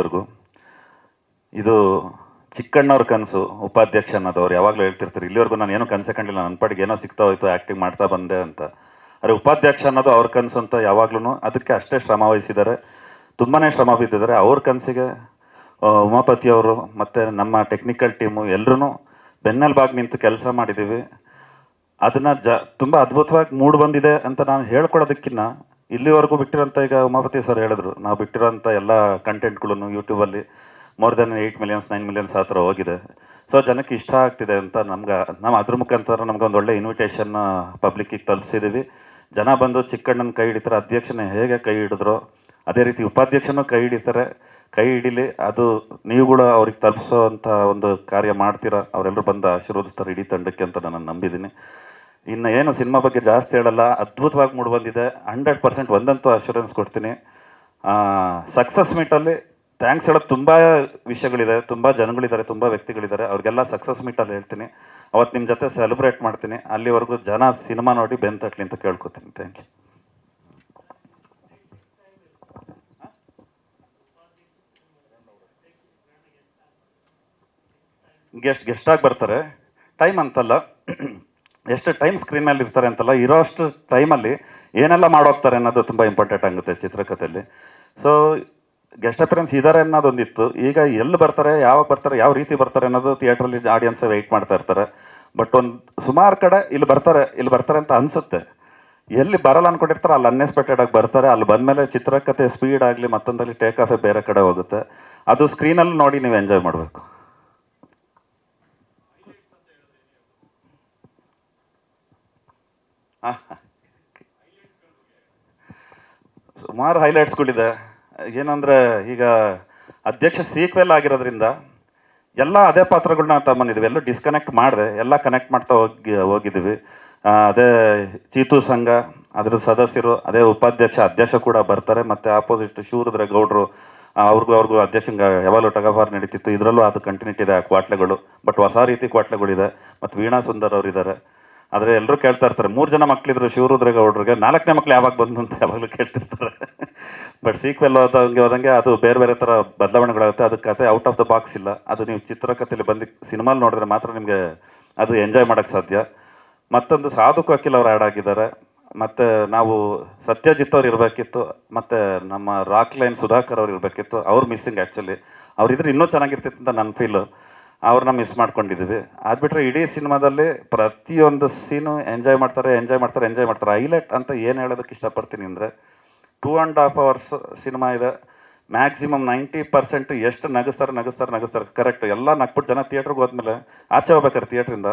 ವರೆಗೂ ಇದು ಚಿಕ್ಕಣ್ಣವ್ರ ಕನಸು. ಉಪಾಧ್ಯಕ್ಷ ಅನ್ನೋದವ್ರು ಯಾವಾಗಲೂ ಹೇಳ್ತಿರ್ತಾರೆ, ಇಲ್ಲಿವರೆಗೂ ನಾನು ಏನೂ ಕನಸೆ ಕಂಡಿಲ್ಲ, ನನ್ನ ಪಾಡಿಗೆ ಏನೋ ಸಿಗ್ತಾ ಹೋಯ್ತು, ಆ್ಯಕ್ಟಿಂಗ್ ಮಾಡ್ತಾ ಬಂದೆ ಅಂತ. ಆದರೆ ಉಪಾಧ್ಯಕ್ಷ ಅನ್ನೋದು ಅವ್ರ ಕನಸು ಅಂತ ಯಾವಾಗ್ಲೂ ಅದಕ್ಕೆ ಅಷ್ಟೇ ಶ್ರಮ ವಹಿಸಿದ್ದಾರೆ, ತುಂಬಾ ಶ್ರಮ ಬಿದ್ದಿದ್ದಾರೆ. ಅವ್ರ ಕನಸಿಗೆ ಉಮಾಪತಿಯವರು ಮತ್ತು ನಮ್ಮ ಟೆಕ್ನಿಕಲ್ ಟೀಮು ಎಲ್ಲರೂ ಬೆನ್ನೆಲುಬಾಗಿ ನಿಂತು ಕೆಲಸ ಮಾಡಿದ್ದೀವಿ. ಅದನ್ನು ತುಂಬ ಅದ್ಭುತವಾಗಿ ಮೂಡಿ ಬಂದಿದೆ ಅಂತ ನಾನು ಹೇಳ್ಕೊಳ್ಳೋದಕ್ಕಿಂತ ಇಲ್ಲಿವರೆಗೂ ಬಿಟ್ಟಿರೋಂಥ, ಈಗ ಉಮಾಪತಿ ಸರ್ ಹೇಳಿದ್ರು, ನಾವು ಬಿಟ್ಟಿರೋಂಥ ಎಲ್ಲ ಕಂಟೆಂಟ್ಗಳನ್ನು ಯೂಟ್ಯೂಬಲ್ಲಿ ಮೋರ್ ದೆನ್ 8 ಮಿಲಿಯನ್ಸ್ 9 ಮಿಲಿಯನ್ಸ್ ಆ ಥರ ಹೋಗಿದೆ. ಸೊ ಜನಕ್ಕೆ ಇಷ್ಟ ಆಗ್ತಿದೆ ಅಂತ ನಾವು ಅದ್ರ ಮುಖಾಂತರ ನಮ್ಗೆ ಒಂದು ಒಳ್ಳೆ ಇನ್ವಿಟೇಷನ್ ಪಬ್ಲಿಕ್ಕಿಗೆ ತಲುಪಿಸಿದ್ದೀವಿ. ಜನ ಬಂದು ಚಿಕ್ಕಣ್ಣನ ಕೈ ಹಿಡಿತಾರೆ, ಅಧ್ಯಕ್ಷನೇ ಹೇಗೆ ಕೈ ಹಿಡಿದ್ರು ಅದೇ ರೀತಿ ಉಪಾಧ್ಯಕ್ಷನೂ ಕೈ ಹಿಡಿತಾರೆ. ಕೈ ಹಿಡೀಲಿ, ಅದು ನೀವುಗಳು ಅವ್ರಿಗೆ ತಲುಪಿಸೋ ಅಂಥ ಒಂದು ಕಾರ್ಯ ಮಾಡ್ತೀರಾ, ಅವರೆಲ್ಲರೂ ಬಂದು ಆಶೀರ್ವದಿಸ್ತಾರೆ ಇಡೀ ತಂಡಕ್ಕೆ ಅಂತ ನಾನು ನಂಬಿದ್ದೀನಿ. ಇನ್ನು ಏನು ಸಿನಿಮಾ ಬಗ್ಗೆ ಜಾಸ್ತಿ ಹೇಳಲ್ಲ, ಅದ್ಭುತವಾಗಿ ಮೂಡಿ ಬಂದಿದೆ. 100% ಒಂದಂತೂ ಅಶ್ಯೂರೆನ್ಸ್ ಕೊಡ್ತೀನಿ. ಸಕ್ಸಸ್ ಮೀಟಲ್ಲಿ ಥ್ಯಾಂಕ್ಸ್ ಹೇಳೋದು ತುಂಬ ವಿಷಯಗಳಿದೆ, ತುಂಬ ಜನಗಳಿದ್ದಾರೆ, ತುಂಬ ವ್ಯಕ್ತಿಗಳಿದ್ದಾರೆ. ಅವ್ರಿಗೆಲ್ಲ ಸಕ್ಸಸ್ ಮೀಟಲ್ಲಿ ಹೇಳ್ತೀನಿ, ಅವತ್ತು ನಿಮ್ಮ ಜೊತೆ ಸೆಲೆಬ್ರೇಟ್ ಮಾಡ್ತೀನಿ. ಅಲ್ಲಿವರೆಗೂ ಜನ ಸಿನಿಮಾ ನೋಡಿ ಬೆನ್ ತಟ್ಲಿ ಅಂತ ಕೇಳ್ಕೊತೀನಿ. Thank you. ಗೆಸ್ಟಾಗಿ ಬರ್ತಾರೆ, ಟೈಮ್ ಅಂತಲ್ಲ, ಎಷ್ಟು ಟೈಮ್ ಸ್ಕ್ರೀನ್ ಮೇಲೆ ಇರ್ತಾರೆ ಅಂತಲ್ಲ, ಇರೋ ಅಷ್ಟು ಟೈಮಲ್ಲಿ ಏನೆಲ್ಲ ಮಾಡೋಗ್ತಾರೆ ಅನ್ನೋದು ತುಂಬ ಇಂಪಾರ್ಟೆಂಟ್ ಆಗುತ್ತೆ ಚಿತ್ರಕಥೆಯಲ್ಲಿ. ಸೊ ಗೆಸ್ಟ್ ಅಪಿಯರೆನ್ಸ್ ಇದ್ದಾರೆ ಅನ್ನೋದೊಂದಿತ್ತು. ಈಗ ಎಲ್ಲಿ ಬರ್ತಾರೆ, ಯಾವಾಗ ಬರ್ತಾರೆ, ಯಾವ ರೀತಿ ಬರ್ತಾರೆ ಅನ್ನೋದು ಥಿಯೇಟ್ರಲ್ಲಿ ಆಡಿಯನ್ಸ್ ವೆಯ್ಟ್ ಮಾಡ್ತಾ ಇರ್ತಾರೆ. ಬಟ್ ಒಂದು ಸುಮಾರು ಕಡೆ ಇಲ್ಲಿ ಬರ್ತಾರೆ ಅಂತ ಅನಿಸುತ್ತೆ. ಎಲ್ಲಿ ಬರಲ್ಲ ಅಂದ್ಕೊಂಡಿರ್ತಾರೆ ಅಲ್ಲಿ ಅನ್ಎಕ್ಸ್ಪೆಕ್ಟೆಡ್ ಆಗಿ ಬರ್ತಾರೆ. ಅಲ್ಲಿ ಬಂದಮೇಲೆ ಚಿತ್ರಕಥೆ ಸ್ಪೀಡ್ ಆಗಲಿ ಮತ್ತೊಂದಲ್ಲಿ ಟೇಕ್ ಆಫೇ ಬೇರೆ ಕಡೆ ಹೋಗುತ್ತೆ. ಅದು ಸ್ಕ್ರೀನಲ್ಲಿ ನೋಡಿ ನೀವು ಎಂಜಾಯ್ ಮಾಡಬೇಕು. ಸುಮಾರು ಹೈಲೈಟ್ಸ್ಗಳಿದೆ. ಏನಂದರೆ, ಈಗ ಅಧ್ಯಕ್ಷ ಸೀಕ್ವೆಲ್ ಆಗಿರೋದ್ರಿಂದ ಎಲ್ಲ ಅದೇ ಪಾತ್ರಗಳನ್ನ ತಗೊಂಡಿದ್ದೀವಿ. ಎಲ್ಲೂ ಡಿಸ್ಕನೆಕ್ಟ್ ಮಾಡಿದೆ, ಎಲ್ಲ ಕನೆಕ್ಟ್ ಮಾಡ್ತಾ ಹೋಗಿದ್ದೀವಿ. ಅದೇ ಚೀತು ಸಂಘ ಅದ್ರ ಸದಸ್ಯರು, ಅದೇ ಉಪಾಧ್ಯಕ್ಷ ಅಧ್ಯಕ್ಷ ಕೂಡ ಬರ್ತಾರೆ. ಮತ್ತು ಆಪೋಸಿಟ್ ಶಿವರುದ್ರ ಗೌಡ್ರು, ಅವ್ರಿಗೂ ಅಧ್ಯಕ್ಷಂಗೆ ಯಾವಾಗಲೂ ಟಗಫಾರ್ ನಡೀತಿತ್ತು. ಇದರಲ್ಲೂ ಅದು ಕಂಟಿನ್ಯೂಟಿ ಇದೆ, ಆ ಕ್ವಾಟ್ಲೆಗಳು. ಬಟ್ ಹೊಸ ರೀತಿ ಕ್ವಾಟ್ಲೆಗಳಿದೆ. ಮತ್ತು ವೀಣಾ ಸುಂದರ್ ಅವರಿದ್ದಾರೆ. ಆದರೆ ಎಲ್ಲರೂ ಕೇಳ್ತಾ ಇರ್ತಾರೆ, 3 ಜನ ಮಕ್ಕಳಿದ್ರು ಶಿವರುದ್ರ ಗೌಡ್ರಿಗೆ, 4ನೇ ಮಕ್ಳು ಯಾವಾಗ ಬಂದು ಅಂತ ಯಾವಾಗಲೂ ಕೇಳ್ತಿರ್ತಾರೆ. ಬಟ್ ಸೀಕ್ವೆಲ್ ಹೋದಂಗೆ ಅದು ಬೇರೆ ಬೇರೆ ಥರ ಬದಲಾವಣೆಗಳಾಗುತ್ತೆ. ಅದು ಕತೆ ಔಟ್ ಆಫ್ ದ ಬಾಕ್ಸ್ ಇಲ್ಲ. ಅದು ನೀವು ಚಿತ್ರಕಥೆಯಲ್ಲಿ ಬಂದು ಸಿನಿಮಾಲಿ ನೋಡಿದ್ರೆ ಮಾತ್ರ ನಿಮಗೆ ಅದು ಎಂಜಾಯ್ ಮಾಡೋಕ್ಕೆ ಸಾಧ್ಯ. ಮತ್ತೊಂದು ಸಾಧು ಕೋಕಿಲ್ ಅವ್ರು ಆ್ಯಡ್ ಆಗಿದ್ದಾರೆ. ಮತ್ತು ನಾವು ಸತ್ಯಜಿತ್ ಅವ್ರು ಇರಬೇಕಿತ್ತು, ಮತ್ತು ನಮ್ಮ ರಾಕ್ ಲೈನ್ ಸುಧಾಕರ್ ಅವ್ರು ಇರಬೇಕಿತ್ತು. ಅವ್ರು ಮಿಸ್ಸಿಂಗ್ ಆ್ಯಕ್ಚುಲಿ. ಅವ್ರಿದ್ರೆ ಇನ್ನೂ ಚೆನ್ನಾಗಿರ್ತಿತ್ತು ಅಂತ ನನ್ನ ಫೀಲು. ಅವ್ರನ್ನ ಮಿಸ್ ಮಾಡ್ಕೊಂಡಿದ್ದೀವಿ. ಅದು ಬಿಟ್ಟರೆ ಇಡೀ ಸಿನಿಮಾದಲ್ಲಿ ಪ್ರತಿಯೊಂದು ಸೀನು ಎಂಜಾಯ್ ಮಾಡ್ತಾರೆ. ಹೈಲೈಟ್ ಅಂತ ಏನು ಹೇಳೋದಕ್ಕೆ ಇಷ್ಟಪಡ್ತೀನಿ ಅಂದರೆ, 2.5 hours ಸಿನಿಮಾ ಇದೆ. ಮ್ಯಾಕ್ಸಿಮಮ್ 90% ಎಷ್ಟು ನಗಿಸ್ತಾರೆ ಕರೆಕ್ಟ್. ಎಲ್ಲ ನಕ್ಬಿಟ್ಟು ಜನ ಥಿಯೇಟ್ರಿಗೆ ಹೋದ್ಮೇಲೆ ಆಚೆ ಹೋಗ್ಬೇಕಾರೆ ಥಿಯೇಟ್ರಿಂದ,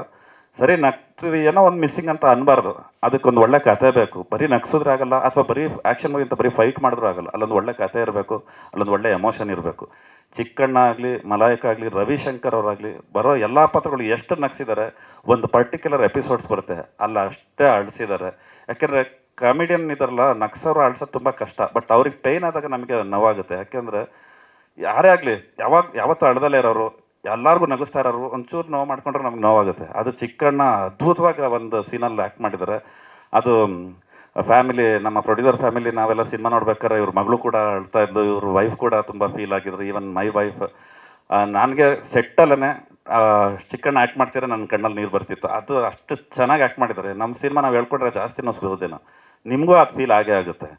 ಸರಿ ನಗ್ತೀವಿ ಏನೋ ಒಂದು ಮಿಸ್ಸಿಂಗ್ ಅಂತ ಅನ್ಬಾರ್ದು. ಅದಕ್ಕೊಂದು ಒಳ್ಳೆ ಕತೆ ಬೇಕು. ಬರೀ ನಗ್ಸಿದ್ರೆ ಆಗಲ್ಲ, ಅಥವಾ ಬರೀ ಆ್ಯಕ್ಷನ್ ಮುಗಿಂತ ಬರೀ ಫೈಟ್ ಮಾಡಿದ್ರೂ ಆಗಲ್ಲ. ಅಲ್ಲೊಂದು ಒಳ್ಳೆ ಕತೆ ಇರಬೇಕು, ಅಲ್ಲೊಂದು ಒಳ್ಳೆ ಎಮೋಷನ್ ಇರಬೇಕು. ಚಿಕ್ಕಣ್ಣ ಆಗಲಿ, ಮಲಾಯಿಕ ಆಗಲಿ, ರವಿಶಂಕರ್ ಅವರಾಗಲಿ, ಬರೋ ಎಲ್ಲ ಪಾತ್ರಗಳು ಎಷ್ಟು ನಗಿಸಿದ್ದಾರೆ. ಒಂದು ಪರ್ಟಿಕ್ಯುಲರ್ ಎಪಿಸೋಡ್ಸ್ ಬರುತ್ತೆ, ಅಲ್ಲ ಅಷ್ಟೇ ಅಳಿಸಿದ್ದಾರೆ. ಯಾಕೆಂದರೆ ಕಾಮಿಡಿಯನ್ ಇದಾರಲ್ಲ, ನಗ್ಸೋರು ಅಳ್ಸೋದು ತುಂಬ ಕಷ್ಟ. ಬಟ್ ಅವ್ರಿಗೆ ಪೈನ್ ಆದಾಗ ನಮಗೆ ನೋವಾಗುತ್ತೆ. ಯಾಕೆಂದರೆ ಯಾರೇ ಆಗಲಿ, ಯಾವತ್ತೂ ಅಳ್ದಲ್ಲೇ ಇರೋರು, ಎಲ್ಲರಿಗೂ ನಗಿಸ್ತಾ ಇರೋರು ಒಂಚೂರು ನೋವು ಮಾಡ್ಕೊಂಡ್ರೆ ನಮ್ಗೆ ನೋವಾಗುತ್ತೆ. ಅದು ಚಿಕ್ಕಣ್ಣ ಅದ್ಭುತವಾಗಿ ಒಂದು ಸೀನಲ್ಲಿ ಆ್ಯಕ್ಟ್ ಮಾಡಿದ್ದಾರೆ. ಅದು ಫ್ಯಾಮಿಲಿ, ನಮ್ಮ ಪ್ರೊಡ್ಯೂಸರ್ ಫ್ಯಾಮಿಲಿ, ನಾವೆಲ್ಲ ಸಿನಿಮಾ ನೋಡ್ಬೇಕಾದ್ರೆ ಇವ್ರ ಮಗಳು ಕೂಡ ಅಳ್ತಾ ಇದ್ದು, ಇವ್ರ ವೈಫ್ ಕೂಡ ತುಂಬ ಫೀಲ್ ಆಗಿದ್ರು. Even my wife. ನನಗೆ ಸೆಟ್ಟಲ್ಲೇ ಚಿಕ್ಕಣ್ಣ ಆ್ಯಕ್ಟ್ ಮಾಡ್ತೀರಾ ನನ್ನ ಕಣ್ಣಲ್ಲಿ ನೀರು ಬರ್ತಿತ್ತು. ಅದು ಅಷ್ಟು ಚೆನ್ನಾಗಿ ಆ್ಯಕ್ಟ್ ಮಾಡಿದ್ದಾರೆ. ನಮ್ಮ ಸಿನಿಮಾ ನಾವು ಹೇಳ್ಕೊಂಡ್ರೆ ಜಾಸ್ತಿ ನೋಸ್ಬೋದೇನೋ, ನಿಮಗೂ ಅದು ಫೀಲ್ ಆಗೇ ಆಗುತ್ತೆ.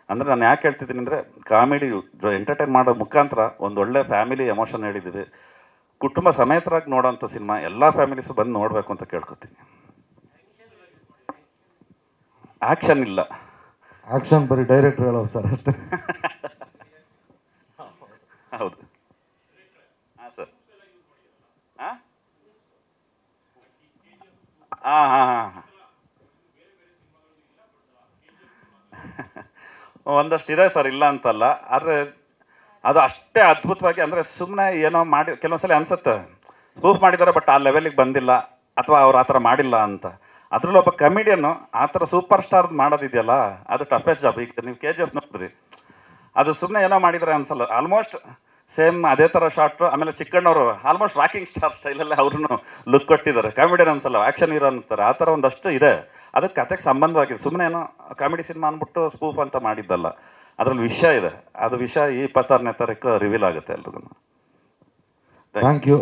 ಅಂದರೆ ನಾನು ಯಾಕೆ ಹೇಳ್ತಿದ್ದೀನಿ ಅಂದರೆ, ಕಾಮಿಡಿ ಎಂಟರ್ಟೈನ್ ಮಾಡೋ ಮುಖಾಂತರ ಒಂದು ಒಳ್ಳೆ ಫ್ಯಾಮಿಲಿ ಎಮೋಷನ್ ಹೇಳಿದ್ದೀವಿ. ಕುಟುಂಬ ಸಮೇತರಾಗಿ ನೋಡೋಂಥ ಸಿನಿಮಾ, ಎಲ್ಲ ಫ್ಯಾಮಿಲೀಸು ಬಂದು ನೋಡಬೇಕು ಅಂತ ಕೇಳ್ಕೊತೀನಿ. ಆ್ಯಕ್ಷನ್ ಇಲ್ಲ, ಆಕ್ಷನ್ ಬರೀ ಡೈರೆಕ್ಟರ್ ಹೇಳೋದು ಸರ್ ಅಷ್ಟೇ. ಹೌದು. ಹಾಂ ಸರ್. ಹಾಂ ಹಾಂ ಹಾಂ ಹಾಂ ಒಂದಷ್ಟು ಇದೆ ಸರ್, ಇಲ್ಲ ಅಂತಲ್ಲ. ಆದರೆ ಅದು ಅಷ್ಟೇ ಅದ್ಭುತವಾಗಿ, ಅಂದರೆ ಸುಮ್ಮನೆ ಏನೋ ಮಾಡಿ ಕೆಲವೊಂದ್ಸಲ ಅನಿಸುತ್ತೆ ಸ್ಪೂಫ್ ಮಾಡಿದ್ದಾರೆ, ಬಟ್ ಆ ಲೆವೆಲಿಗೆ ಬಂದಿಲ್ಲ, ಅಥವಾ ಅವ್ರು ಆ ಥರ ಮಾಡಿಲ್ಲ ಅಂತ. ಅದರಲ್ಲೂ ಒಬ್ಬ ಕಮಿಡಿಯನ್ನು ಆ ಥರ ಸೂಪರ್ ಸ್ಟಾರ್ ಮಾಡೋದಿದೆಯಲ್ಲ, ಅದು ಟಫೆಸ್ಟ್ ಜಾಬ್. ಈಗ ನೀವು KGF ನೋಡಿದ್ರಿ, ಅದು ಸುಮ್ಮನೆ ಏನೋ ಮಾಡಿದರೆ ಅನ್ಸಲ್ಲ. ಆಲ್ಮೋಸ್ಟ್ ಸೇಮ್ ಅದೇ ಥರ ಶಾರ್ಟು. ಆಮೇಲೆ ಚಿಕ್ಕಣ್ಣವರು ಆಲ್ಮೋಸ್ಟ್ ರಾಕಿಂಗ್ ಸ್ಟಾರ್ ಸ್ಟೈಲಲ್ಲೇ ಅವ್ರನ್ನು ಲುಕ್ ಕೊಟ್ಟಿದ್ದಾರೆ. ಕಾಮಿಡಿಯನ್ ಅನ್ಸಲ್ಲ, ಆ್ಯಕ್ಷನ್ ಹೀರೋ ಅಂತಾರೆ. ಆ ಥರ ಒಂದಷ್ಟು ಇದೆ. ಅದಕ್ಕೆ ಕತೆಗೆ ಸಂಬಂಧವಾಗಿದೆ. ಸುಮ್ಮನೆ ಏನೋ ಕಾಮಿಡಿ ಸಿನಿಮಾ ಅಂದ್ಬಿಟ್ಟು ಸ್ಪೂಫ್ ಅಂತ ಮಾಡಿದ್ದಲ್ಲ. ಅದರಲ್ಲಿ ವಿಷಯ ಇದೆ, ಅದು ವಿಷಯ ಈ 26ನೇ ತಾರೀಕು ರಿವೀಲ್ ಆಗುತ್ತೆ ಎಲ್ರಿಗೂ. Thank you.